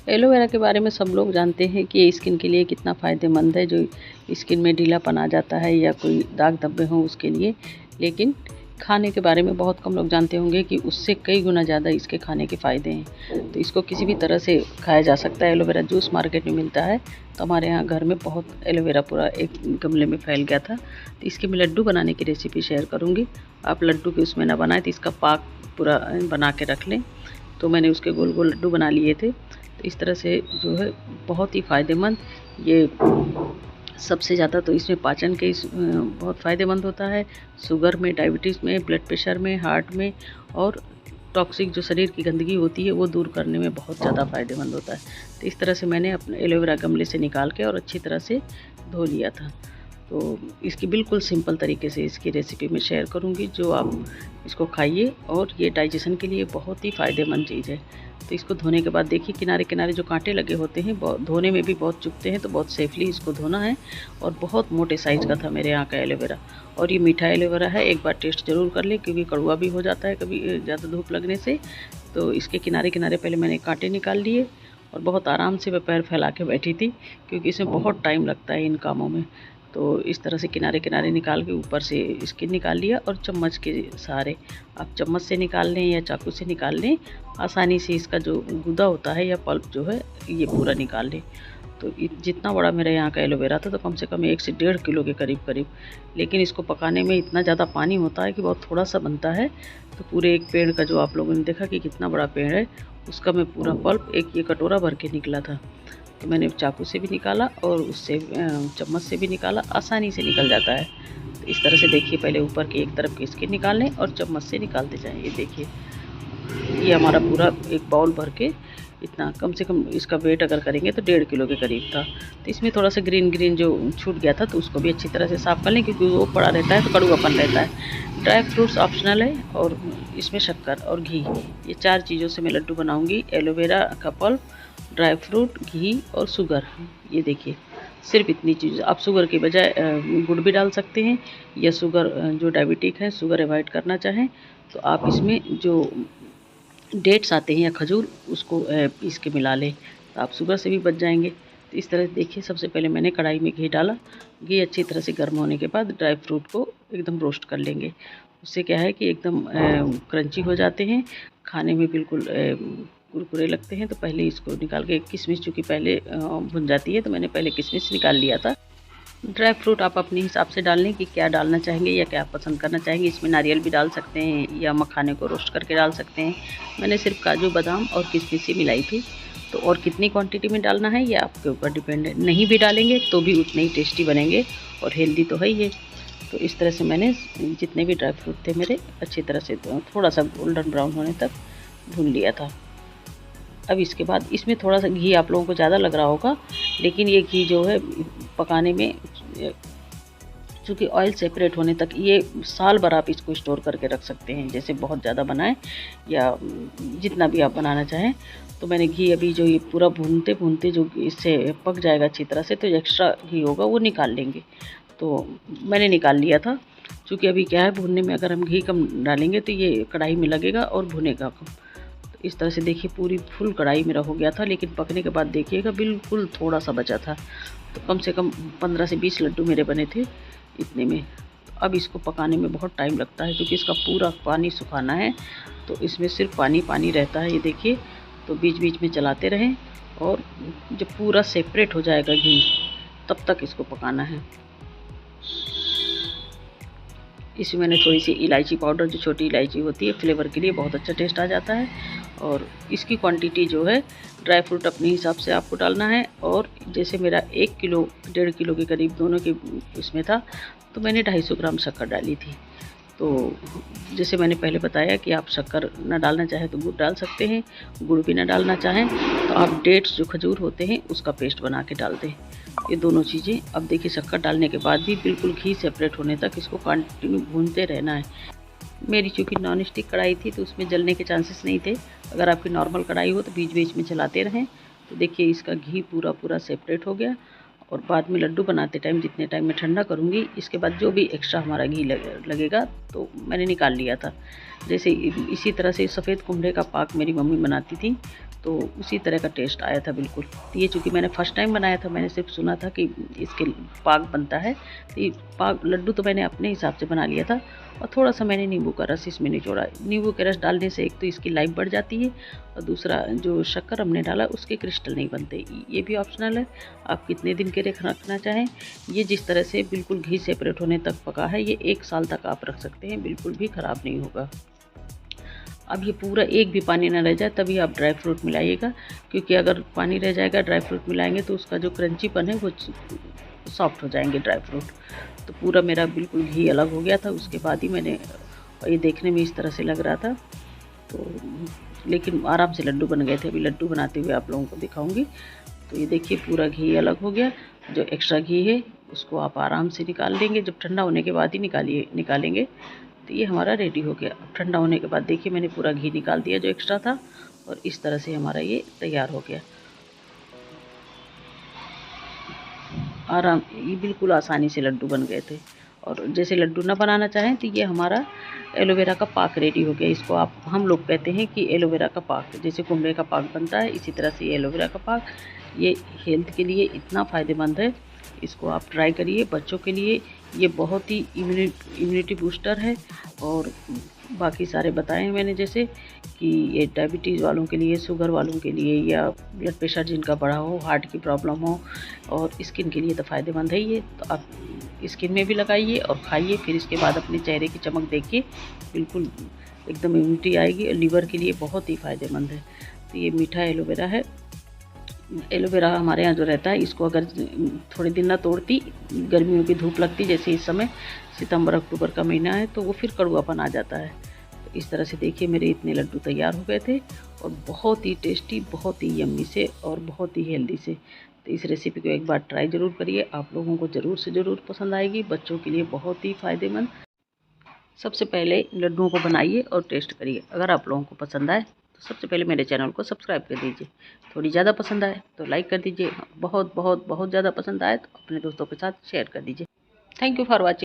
Aloe vera के बारे में सब लोग जानते हैं कि ये स्किन के लिए कितना फ़ायदेमंद है, जो स्किन में ढीलापन आ जाता है या कोई दाग धब्बे हों उसके लिए। लेकिन खाने के बारे में बहुत कम लोग जानते होंगे कि उससे कई गुना ज़्यादा इसके खाने के फ़ायदे हैं। तो इसको किसी भी तरह से खाया जा सकता है। एलोवेरा जूस मार्केट में मिलता है, तो हमारे यहाँ घर में बहुत एलोवेरा पूरा एक गमले में फैल गया था। तो इसके मैं लड्डू बनाने की रेसिपी शेयर करूँगी। आप लड्डू के उसमें ना बनाएं, तो इसका पाक पूरा बना के रख लें। तो मैंने उसके गोल गोल लड्डू बना लिए थे। तो इस तरह से जो है बहुत ही फ़ायदेमंद, ये सबसे ज़्यादा तो इसमें पाचन के बहुत फ़ायदेमंद होता है। शुगर में, डायबिटीज़ में, ब्लड प्रेशर में, हार्ट में, और टॉक्सिक जो शरीर की गंदगी होती है वो दूर करने में बहुत ज़्यादा फ़ायदेमंद होता है। तो इस तरह से मैंने अपने एलोवेरा गमले से निकाल के और अच्छी तरह से धो लिया था। तो इसकी बिल्कुल सिंपल तरीके से इसकी रेसिपी मैं शेयर करूंगी, जो आप इसको खाइए, और ये डाइजेशन के लिए बहुत ही फ़ायदेमंद चीज़ है। तो इसको धोने के बाद देखिए किनारे किनारे जो कांटे लगे होते हैं धोने में भी बहुत चुभते हैं, तो बहुत सेफली इसको धोना है। और बहुत मोटे साइज़ का था मेरे यहाँ का एलोवेरा, और ये मीठा एलोवेरा है। एक बार टेस्ट ज़रूर कर लें, क्योंकि कड़वा भी हो जाता है कभी ज़्यादा धूप लगने से। तो इसके किनारे किनारे पहले मैंने कांटे निकाल लिए, और बहुत आराम से मैं पैर फैला के बैठी थी, क्योंकि इसमें बहुत टाइम लगता है इन कामों में। तो इस तरह से किनारे किनारे निकाल के ऊपर से स्किन निकाल लिया, और चम्मच के सहारे, आप चम्मच से निकाल लें या चाकू से निकाल लें, आसानी से इसका जो गूदा होता है या पल्प जो है ये पूरा निकाल लें। तो जितना बड़ा मेरे यहाँ का एलोवेरा था, तो कम से कम 1 से 1.5 किलो के करीब करीब। लेकिन इसको पकाने में इतना ज़्यादा पानी होता है कि बहुत थोड़ा सा बनता है। तो पूरे एक पेड़ का, जो आप लोगों ने देखा कि कितना बड़ा पेड़ है, उसका मैं पूरा पल्प एक ये कटोरा भर के निकला था। तो मैंने चाकू से भी निकाला और उससे चम्मच से भी निकाला, आसानी से निकल जाता है। तो इस तरह से देखिए, पहले ऊपर की एक तरफ की स्किन निकाल लें और चम्मच से निकालते जाएं। ये देखिए, ये हमारा पूरा एक बाउल भर के, इतना कम से कम इसका वेट अगर करेंगे तो 1.5 किलो के करीब था। तो इसमें थोड़ा सा ग्रीन ग्रीन जो छूट गया था, तो उसको भी अच्छी तरह से साफ़ कर लें, क्योंकि वो पड़ा रहता है तो कड़वापन रहता है। ड्राई फ्रूट्स ऑप्शनल है, और इसमें शक्कर और घी, ये 4 चीज़ों से मैं लड्डू बनाऊँगी। एलोवेरा का पल्प, ड्राई फ्रूट, घी और शुगर। ये देखिए, सिर्फ इतनी चीज़। आप शुगर की बजाय गुड़ भी डाल सकते हैं, या शुगर जो डायबिटिक है, शुगर अवॉइड करना चाहें, तो आप इसमें जो डेट्स आते हैं या खजूर, उसको पीस के मिला लें, तो आप शुगर से भी बच जाएंगे। तो इस तरह देखिए, सबसे पहले मैंने कढ़ाई में घी डाला। घी अच्छी तरह से गर्म होने के बाद ड्राई फ्रूट को एकदम रोस्ट कर लेंगे। उससे क्या है कि एकदम क्रंची हो जाते हैं, खाने में बिल्कुल कुरकुरे लगते हैं। तो पहले इसको निकाल के, किशमिश चूँकि पहले भुन जाती है, तो मैंने पहले किशमिश निकाल लिया था। ड्राई फ्रूट आप अपने हिसाब से डाल लें कि क्या डालना चाहेंगे या क्या पसंद करना चाहेंगे। इसमें नारियल भी डाल सकते हैं या मखाने को रोस्ट करके डाल सकते हैं। मैंने सिर्फ काजू, बादाम और किशमिश ही मिलाई थी। तो और कितनी क्वांटिटी में डालना है ये आपके ऊपर डिपेंड है। नहीं भी डालेंगे तो भी उतने ही टेस्टी बनेंगे, और हेल्दी तो है ही है। तो इस तरह से मैंने जितने भी ड्राई फ्रूट थे मेरे, अच्छी तरह से थोड़ा सा गोल्डन ब्राउन होने तक भून लिया था। अब इसके बाद इसमें थोड़ा सा घी आप लोगों को ज़्यादा लग रहा होगा, लेकिन ये घी जो है पकाने में, चूँकि ऑयल सेपरेट होने तक, ये साल भर आप इसको स्टोर करके रख सकते हैं। जैसे बहुत ज़्यादा बनाएं या जितना भी आप बनाना चाहें। तो मैंने घी अभी जो ये पूरा भूनते भूनते जो इससे पक जाएगा अच्छी तरह से, तो एक्स्ट्रा घी होगा वो निकाल लेंगे। तो मैंने निकाल लिया था, चूँकि अभी क्या है, भूनने में अगर हम घी कम डालेंगे तो ये कढ़ाई में लगेगा और भुनेगा कम। इस तरह से देखिए, पूरी फुल कढ़ाई मेरा हो गया था, लेकिन पकने के बाद देखिएगा बिल्कुल थोड़ा सा बचा था। तो कम से कम 15 से 20 लड्डू मेरे बने थे इतने में। तो अब इसको पकाने में बहुत टाइम लगता है, क्योंकि इसका पूरा पानी सुखाना है। तो इसमें सिर्फ पानी पानी रहता है, ये देखिए। तो बीच बीच में चलाते रहें, और जब पूरा सेपरेट हो जाएगा घी, तब तक इसको पकाना है। इसमें मैंने थोड़ी सी इलायची पाउडर, जो छोटी इलायची होती है, फ्लेवर के लिए बहुत अच्छा टेस्ट आ जाता है। और इसकी क्वांटिटी जो है, ड्राई फ्रूट अपने हिसाब से आपको डालना है। और जैसे मेरा 1 किलो 1.5 किलो के करीब दोनों के इसमें था, तो मैंने 250 ग्राम शक्कर डाली थी। तो जैसे मैंने पहले बताया कि आप शक्कर ना डालना चाहें तो गुड़ डाल सकते हैं, गुड़ भी ना डालना चाहें तो आप डेट्स जो खजूर होते हैं उसका पेस्ट बना के डाल दें। ये दोनों चीज़ें, अब देखिए, शक्कर डालने के बाद भी बिल्कुल घी सेपरेट होने तक इसको कंटिन्यू भूनते रहना है। मेरी चूँकि नॉन स्टिक कढ़ाई थी, तो उसमें जलने के चांसेस नहीं थे। अगर आपकी नॉर्मल कढ़ाई हो तो बीच बीच में चलाते रहें। तो देखिए, इसका घी पूरा पूरा सेपरेट हो गया, और बाद में लड्डू बनाते टाइम जितने टाइम में ठंडा करूँगी, इसके बाद जो भी एक्स्ट्रा हमारा घी लगेगा तो मैंने निकाल लिया था। जैसे इसी तरह से सफ़ेद कुम्हले का पाक मेरी मम्मी बनाती थी, तो उसी तरह का टेस्ट आया था बिल्कुल। तो ये चूँकि मैंने फ़र्स्ट टाइम बनाया था, मैंने सिर्फ सुना था कि इसके पाक बनता है, तो ये पाक लड्डू तो मैंने अपने हिसाब से बना लिया था। और थोड़ा सा मैंने नींबू का रस इसमें निचोड़ा। नींबू के रस डालने से एक तो इसकी लाइफ बढ़ जाती है, और दूसरा जो शक्कर हमने डाला उसके क्रिस्टल नहीं बनते। ये भी ऑप्शनल है, आप कितने दिन के लिए रखना चाहें। ये जिस तरह से बिल्कुल घी सेपरेट होने तक पका है, ये 1 साल तक आप रख सकते हैं, बिल्कुल भी ख़राब नहीं होगा। अब ये पूरा एक भी पानी ना रह जाए तभी आप ड्राई फ्रूट मिलाइएगा, क्योंकि अगर पानी रह जाएगा ड्राई फ्रूट मिलाएंगे तो उसका जो क्रंचीपन है वो सॉफ्ट हो जाएंगे ड्राई फ्रूट। तो पूरा मेरा बिल्कुल घी अलग हो गया था, उसके बाद ही मैंने, ये देखने में इस तरह से लग रहा था तो, लेकिन आराम से लड्डू बन गए थे। अभी लड्डू बनाते हुए आप लोगों को दिखाऊंगी। तो ये देखिए पूरा घी अलग हो गया। जो एक्स्ट्रा घी है उसको आप आराम से निकाल लेंगे, जब ठंडा होने के बाद ही निकालेंगे। तो ये हमारा रेडी हो गया। अब ठंडा होने के बाद देखिए मैंने पूरा घी निकाल दिया जो एक्स्ट्रा था, और इस तरह से हमारा ये तैयार हो गया। ये बिल्कुल आसानी से लड्डू बन गए थे। और जैसे लड्डू ना बनाना चाहें तो ये हमारा एलोवेरा का पाक रेडी हो गया। इसको हम लोग कहते हैं कि एलोवेरा का पाक, जैसे कुम्हले का पाक बनता है इसी तरह से ये एलोवेरा का पाक, ये हेल्थ के लिए इतना फ़ायदेमंद है। इसको आप ट्राई करिए। बच्चों के लिए ये बहुत ही इम्यूनिटी बूस्टर है। और बाकी सारे बताए हैं मैंने, जैसे कि ये डायबिटीज़ वालों के लिए, शुगर वालों के लिए, या ब्लड प्रेशर जिनका बढ़ा हो, हार्ट की प्रॉब्लम हो, और स्किन के लिए तो फ़ायदेमंद है ये। तो आप स्किन में भी लगाइए और खाइए, फिर इसके बाद अपने चेहरे की चमक देखिए, बिल्कुल एकदम इम्यूनिटी आएगी। और लीवर के लिए बहुत ही फ़ायदेमंद है। तो ये मीठा एलोवेरा है। एलोवेरा हमारे यहाँ जो रहता है, इसको अगर थोड़े दिन ना तोड़ती, गर्मियों की धूप लगती, जैसे इस समय सितंबर अक्टूबर का महीना है, तो वो फिर कड़वापन आ जाता है। तो इस तरह से देखिए मेरे इतने लड्डू तैयार हो गए थे, और बहुत ही टेस्टी, बहुत ही यम्मी से, और बहुत ही हेल्दी से। तो इस रेसिपी को एक बार ट्राई ज़रूर करिए, आप लोगों को ज़रूर से ज़रूर पसंद आएगी। बच्चों के लिए बहुत ही फ़ायदेमंद। सबसे पहले लड्डुओं को बनाइए और टेस्ट करिए। अगर आप लोगों को पसंद आए तो सबसे पहले मेरे चैनल को सब्सक्राइब कर दीजिए। थोड़ी ज़्यादा पसंद आए तो लाइक कर दीजिए। बहुत बहुत बहुत ज़्यादा पसंद आए तो अपने दोस्तों के साथ शेयर कर दीजिए। Thank you for watching.